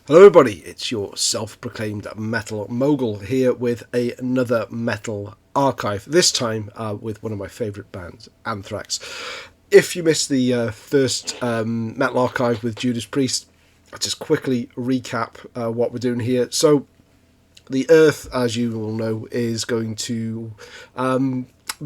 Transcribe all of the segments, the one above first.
Hello everybody, it's your self-proclaimed metal mogul here with another metal archive, this time with one of my favourite bands, Anthrax. If you missed the first metal archive with Judas Priest, I'll just quickly recap what we're doing here. So, the Earth, as you all know, is going to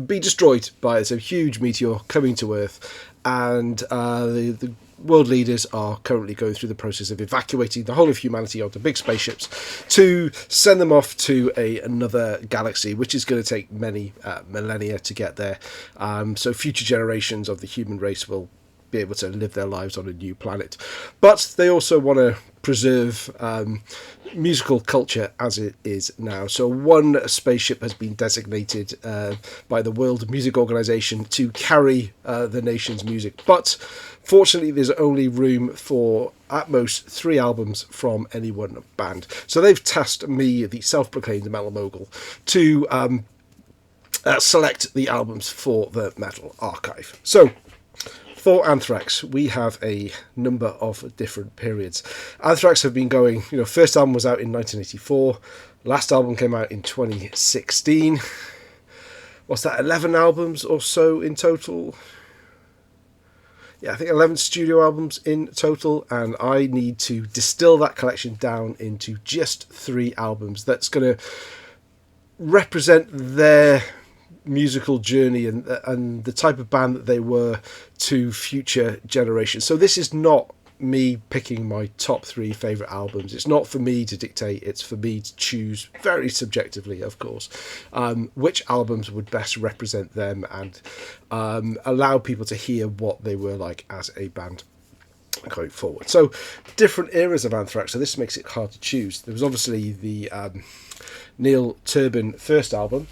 be destroyed by a huge meteor coming to Earth, and the world leaders are currently going through the process of evacuating the whole of humanity onto big spaceships to send them off to another galaxy, which is going to take many millennia to get there. So future generations of the human race will be able to live their lives on a new planet. But they also want to preserve musical culture as it is now. So one spaceship has been designated by the World Music Organization to carry the nation's music. But fortunately, there's only room for at most 3 albums from any one band. So they've tasked me, the self-proclaimed metal mogul, to select the albums for the metal archive. So, for Anthrax, we have a number of different periods. Anthrax have been going, first album was out in 1984, last album came out in 2016. What's that, 11 albums or so in total? Yeah, I think 11 studio albums in total, and I need to distill that collection down into just 3 albums. That's going to represent their musical journey and the type of band that they were to future generations. So this is not me picking my top 3 favourite albums. It's not for me to dictate, it's for me to choose, very subjectively of course, which albums would best represent them and allow people to hear what they were like as a band going forward. So different eras of Anthrax, so this makes it hard to choose. There was obviously the Neil Turbin first album,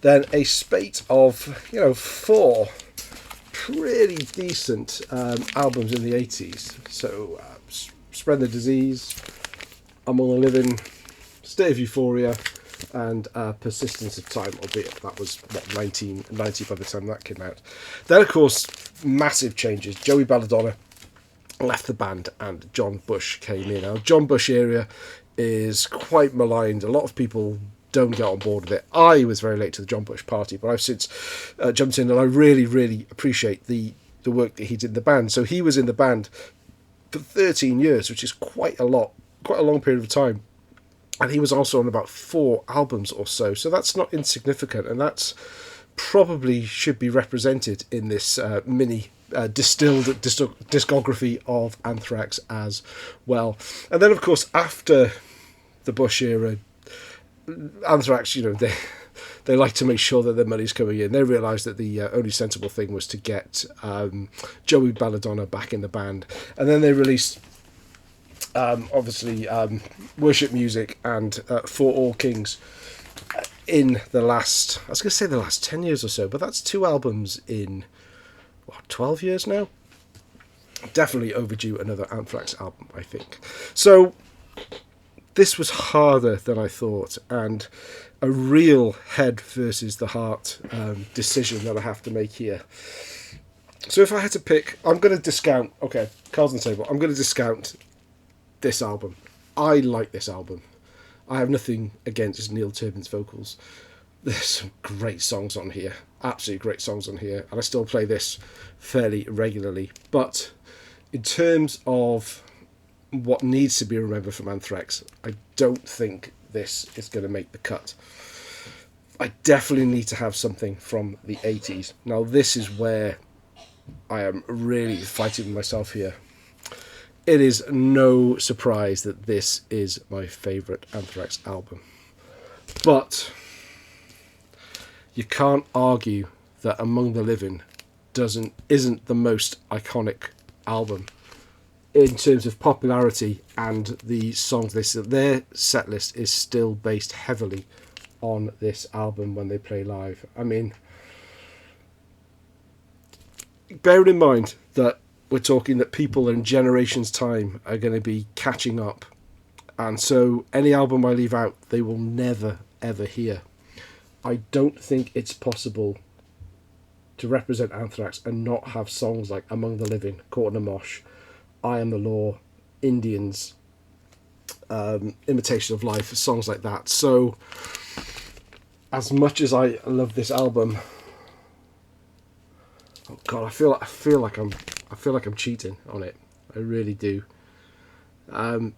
then a spate of 4 pretty decent albums in the 80s. So Spread the Disease, Among the Living, State of Euphoria, and Persistence of Time, albeit that was 1990 by the time that came out. Then of course massive changes. Joey Belladonna left the band and John Bush came in. Now John Bush era is quite maligned. A lot of people don't get on board with it. I was very late to the John Bush party, but I've since jumped in, and I really, really appreciate the work that he did in the band. So he was in the band for 13 years, which is quite a long period of time. And he was also on about 4 albums or so. So that's not insignificant, and that's probably should be represented in this mini distilled discography of Anthrax as well. And then, of course, after the Bush era, Anthrax, they like to make sure that their money's coming in. They realised that the only sensible thing was to get Joey Belladonna back in the band, and then they released obviously Worship Music and For All Kings in the last 10 years or so, but that's 2 albums in 12 years now. Definitely overdue another Anthrax album, I think. So this was harder than I thought, and a real head versus the heart decision that I have to make here. So if I had to pick, I'm going to discount, okay, cards on the table, I'm going to discount this album. I like this album. I have nothing against Neil Turbin's vocals. There's some great songs on here, absolutely great songs on here, and I still play this fairly regularly. But in terms of what needs to be remembered from Anthrax, I don't think this is going to make the cut. I definitely need to have something from the 80s. Now this is where I am really fighting with myself here. It is no surprise that this is my favourite Anthrax album. But you can't argue that Among the Living isn't the most iconic album in terms of popularity and the songs. Their set list is still based heavily on this album when they play live. I mean, bearing in mind that we're talking that people in generations' time are going to be catching up, and so any album I leave out, they will never, ever hear. I don't think it's possible to represent Anthrax and not have songs like Among the Living, Caught in a Mosh, I Am the Law, Indians, Imitation of Life, songs like that. So as much as I love this album, oh god, I feel like I'm cheating on it. I really do. I'm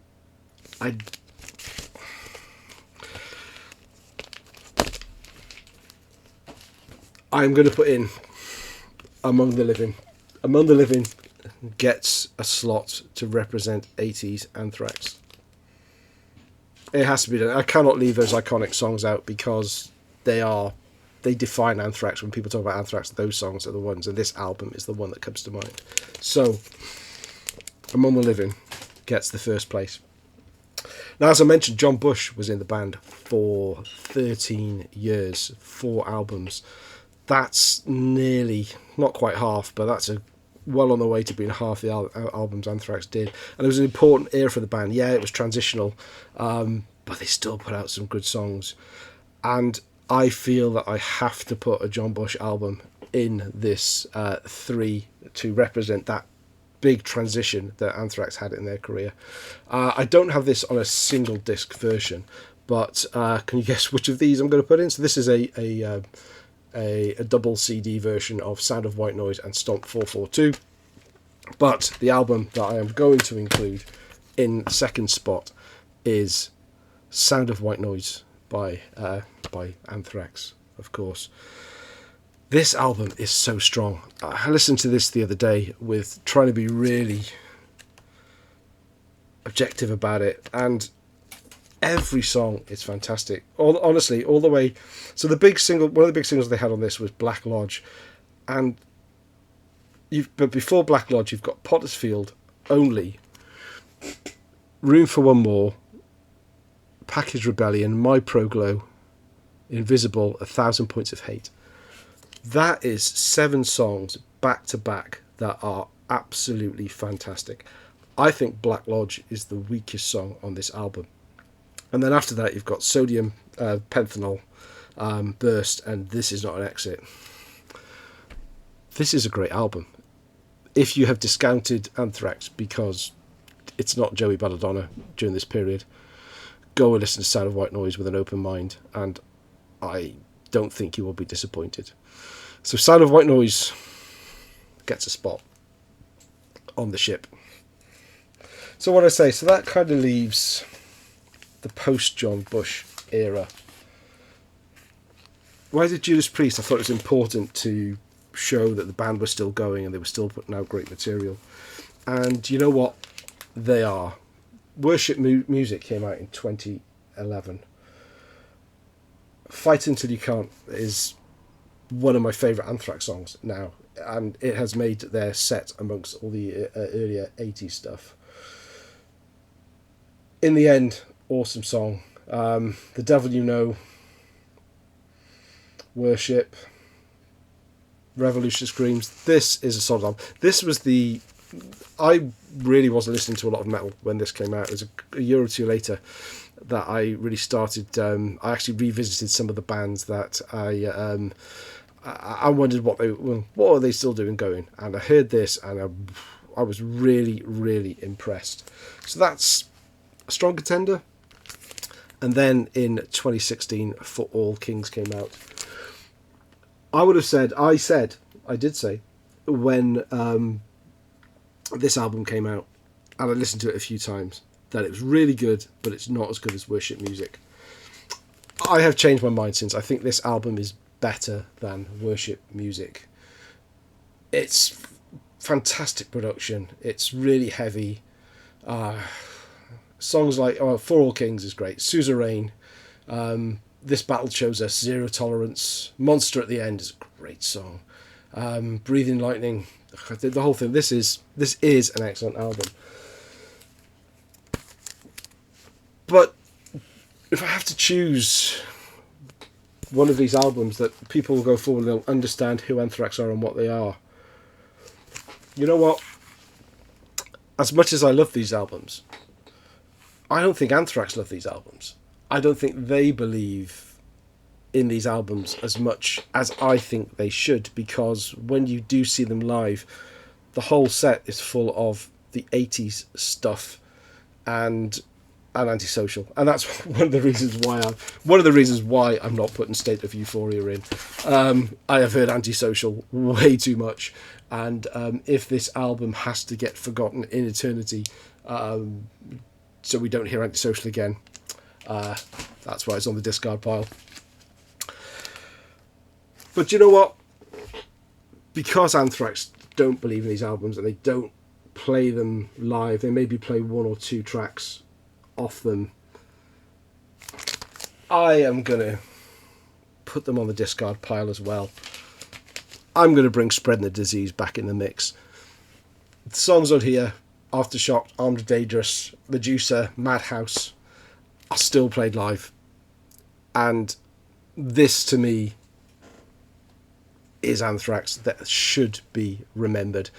going to put in Among the Living. Among the Living gets a slot to represent 80s Anthrax. It has to be done. I cannot leave those iconic songs out because they define Anthrax. When people talk about Anthrax, those songs are the ones, and this album is the one that comes to mind. So, Among the Living gets the first place. Now, as I mentioned, John Bush was in the band for 13 years, 4 albums. That's nearly, not quite half, but that's well on the way to being half the albums Anthrax did. And it was an important era for the band. Yeah, it was transitional, but they still put out some good songs. And I feel that I have to put a John Bush album in this 3 to represent that big transition that Anthrax had in their career. I don't have this on a single disc version, but can you guess which of these I'm going to put in? So this is a double CD version of Sound of White Noise and Stomp 442. But the album that I am going to include in the second spot is Sound of White Noise by Anthrax, of course. This album is so strong. I listened to this the other day with trying to be really objective about it, and every song is fantastic. Honestly, all the way. So one of the big singles they had on this was Black Lodge, and but before Black Lodge, you've got Pottersfield, Only, Room for One More, Package Rebellion, My Proglow, Invisible, 1,000 Points of Hate. That is 7 songs back to back that are absolutely fantastic. I think Black Lodge is the weakest song on this album. And then after that, you've got Sodium, Pentanol, Burst, and This Is Not an Exit. This is a great album. If you have discounted Anthrax because it's not Joey Belladonna during this period, go and listen to Sound of White Noise with an open mind, and I don't think you will be disappointed. So Sound of White Noise gets a spot on the ship. So what I say, so that kind of leaves the post-John Bush era. Why did Judas Priest? I thought it was important to show that the band was still going and they were still putting out great material. And you know what? They are. Worship Music came out in 2011. Fight Until You Can't is one of my favourite Anthrax songs now, and it has made their set amongst all the earlier 80s stuff. In the End, awesome song. The Devil You Know, Worship, Revolution Screams. This is a solid album. This was I really wasn't listening to a lot of metal when this came out. It was a year or two later that I really started. I actually revisited some of the bands that I wondered what are they still doing going, and I heard this and I was really, really impressed. So that's a strong contender. And then in 2016, For All Kings came out. I did say when this album came out, and I listened to it a few times, that it was really good, but it's not as good as Worship Music. I have changed my mind since. I think this album is better than Worship Music. It's fantastic production. It's really heavy. Songs like For All Kings is great. Suzerain. This Battle Shows Us. Zero Tolerance. Monster at the End is a great song. Breathing Lightning. The whole thing. This is an excellent album. But if I have to choose one of these albums that people will go forward and they'll understand who Anthrax are and what they are, you know what? As much as I love these albums, I don't think Anthrax love these albums. I don't think they believe in these albums as much as I think they should, because when you do see them live, the whole set is full of the 80s stuff, and and Antisocial, and that's one of the reasons why I'm not putting State of Euphoria in. I have heard Antisocial way too much, and if this album has to get forgotten in eternity, so we don't hear Antisocial again, that's why it's on the discard pile. But you know what? Because Anthrax don't believe in these albums and they don't play them live, they maybe play one or two tracks off them, I am going to put them on the discard pile as well. I'm going to bring Spreading the Disease back in the mix. The songs on here, Aftershock, Armed and Dangerous, Medusa, Madhouse, are still played live. And this, to me, is Anthrax that should be remembered.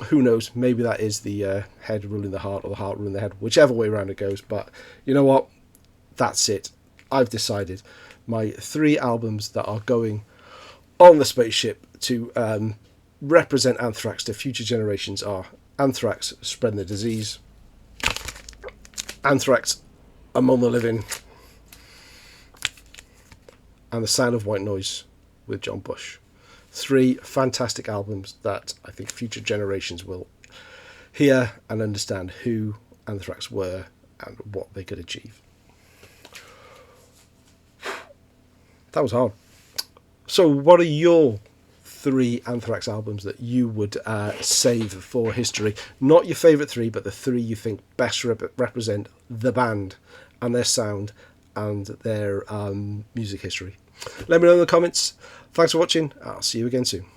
Who knows, maybe that is the head ruling the heart or the heart ruling the head, whichever way around it goes. But you know what? That's it. I've decided my 3 albums that are going on the spaceship to represent Anthrax to future generations are Anthrax, Spreading the Disease, Anthrax, Among the Living, and The Sound of White Noise with John Bush. 3 fantastic albums that I think future generations will hear and understand who Anthrax were and what they could achieve. That was hard. So what are your 3 Anthrax albums that you would save for history? Not your favourite 3, but the 3 you think best represent the band and their sound and their music history. Let me know in the comments. Thanks for watching. I'll see you again soon.